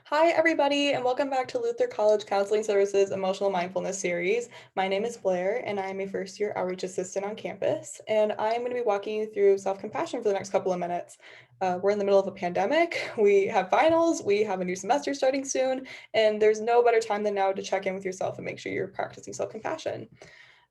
Hi, everybody, and welcome back to Luther College Counseling Services Emotional Mindfulness series. My name is Blair, and I am a first-year outreach assistant on campus, and I am going to be walking you through self-compassion for the next couple of minutes. We're in the middle of a pandemic. We have finals, we have a new semester starting soon, and there's no better time than now to check in with yourself and make sure you're practicing self-compassion.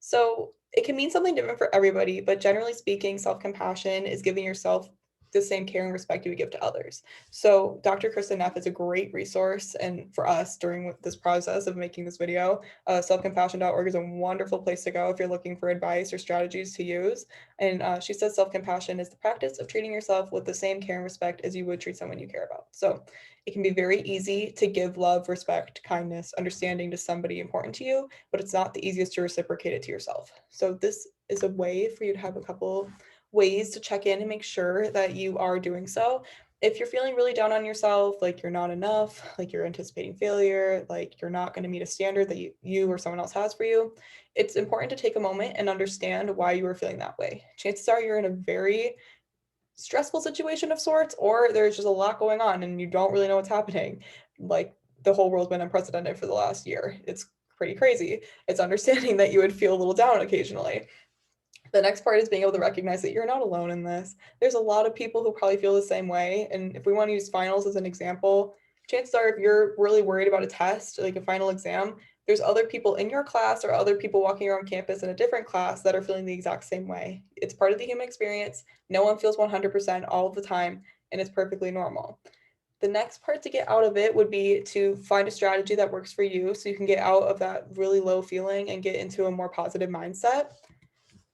So it can mean something different for everybody, but generally speaking, self-compassion is giving yourself the same care and respect you would give to others. So Dr. Kristen Neff is a great resource, and for us during this process of making this video, selfcompassion.org is a wonderful place to go if you're looking for advice or strategies to use. And she says self-compassion is the practice of treating yourself with the same care and respect as you would treat someone you care about. So it can be very easy to give love, respect, kindness, understanding to somebody important to you, but it's not the easiest to reciprocate it to yourself. So this is a way for you to have a couple ways to check in and make sure that you are doing so. If you're feeling really down on yourself, like you're not enough, like you're anticipating failure, like you're not going to meet a standard that you or someone else has for you, it's important to take a moment and understand why you are feeling that way. Chances are you're in a very stressful situation of sorts, or there's just a lot going on and you don't really know what's happening. Like the whole world's been unprecedented for the last year. It's pretty crazy. It's understanding that you would feel a little down occasionally. The next part is being able to recognize that you're not alone in this. There's a lot of people who probably feel the same way. And if we want to use finals as an example, chances are if you're really worried about a test, like a final exam, there's other people in your class or other people walking around campus in a different class that are feeling the exact same way. It's part of the human experience. No one feels 100% all of the time, and it's perfectly normal. The next part to get out of it would be to find a strategy that works for you so you can get out of that really low feeling and get into a more positive mindset.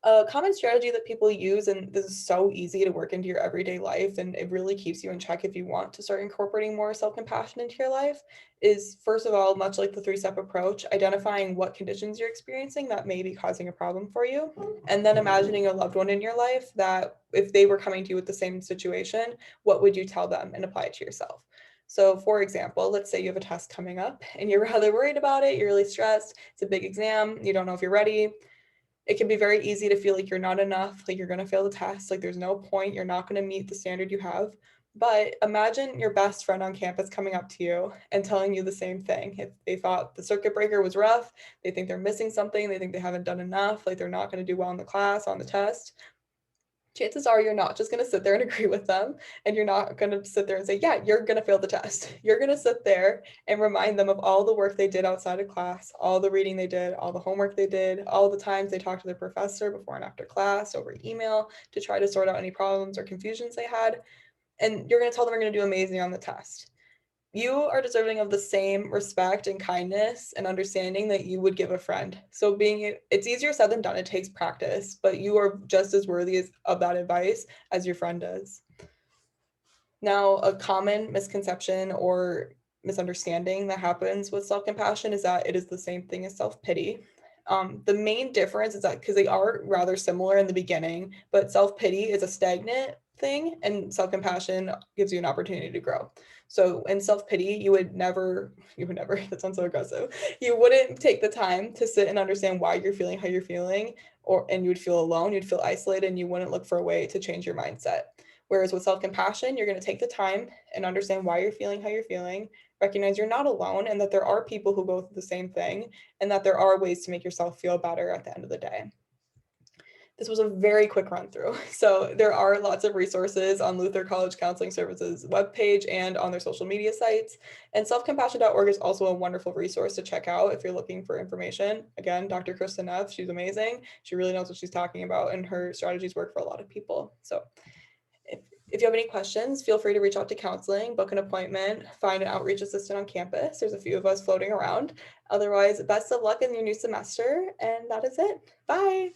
A common strategy that people use, and this is so easy to work into your everyday life, and it really keeps you in check if you want to start incorporating more self-compassion into your life, is first of all, much like the three-step approach, identifying what conditions you're experiencing that may be causing a problem for you, and then imagining a loved one in your life that if they were coming to you with the same situation, what would you tell them and apply it to yourself? So, for example, let's say you have a test coming up and you're rather worried about it, you're really stressed, it's a big exam, you don't know if you're ready. It can be very easy to feel like you're not enough, like you're going to fail the test, like there's no point, you're not going to meet the standard you have. But imagine your best friend on campus coming up to you and telling you the same thing. If they thought the circuit breaker was rough, they think they're missing something, they think they haven't done enough, like they're not going to do well in the class, on the test, chances are you're not just going to sit there and agree with them, and you're not going to sit there and say, yeah, you're going to fail the test. You're going to sit there and remind them of all the work they did outside of class, all the reading they did, all the homework they did, all the times they talked to their professor before and after class over email to try to sort out any problems or confusions they had. And you're going to tell them you're going to do amazing on the test. You are deserving of the same respect and kindness and understanding that you would give a friend. So it's easier said than done. It takes practice, but you are just as worthy of that advice as your friend is. Now, a common misconception or misunderstanding that happens with self-compassion is that it is the same thing as self-pity. The main difference is that because they are rather similar in the beginning, but self-pity is a stagnant thing and self-compassion gives you an opportunity to grow. So in self-pity, you would never, that sounds so aggressive. You wouldn't take the time to sit and understand why you're feeling how you're feeling, and you would feel alone, you'd feel isolated, and you wouldn't look for a way to change your mindset. Whereas with self-compassion, you're going to take the time and understand why you're feeling how you're feeling, recognize you're not alone and that there are people who go through the same thing and that there are ways to make yourself feel better at the end of the day. This was a very quick run through. So there are lots of resources on Luther College Counseling Services webpage and on their social media sites. And selfcompassion.org is also a wonderful resource to check out if you're looking for information. Again, Dr. Kristen Neff, she's amazing. She really knows what she's talking about and her strategies work for a lot of people. So if you have any questions, feel free to reach out to counseling, book an appointment, find an outreach assistant on campus. There's a few of us floating around. Otherwise, best of luck in your new semester. And that is it. Bye.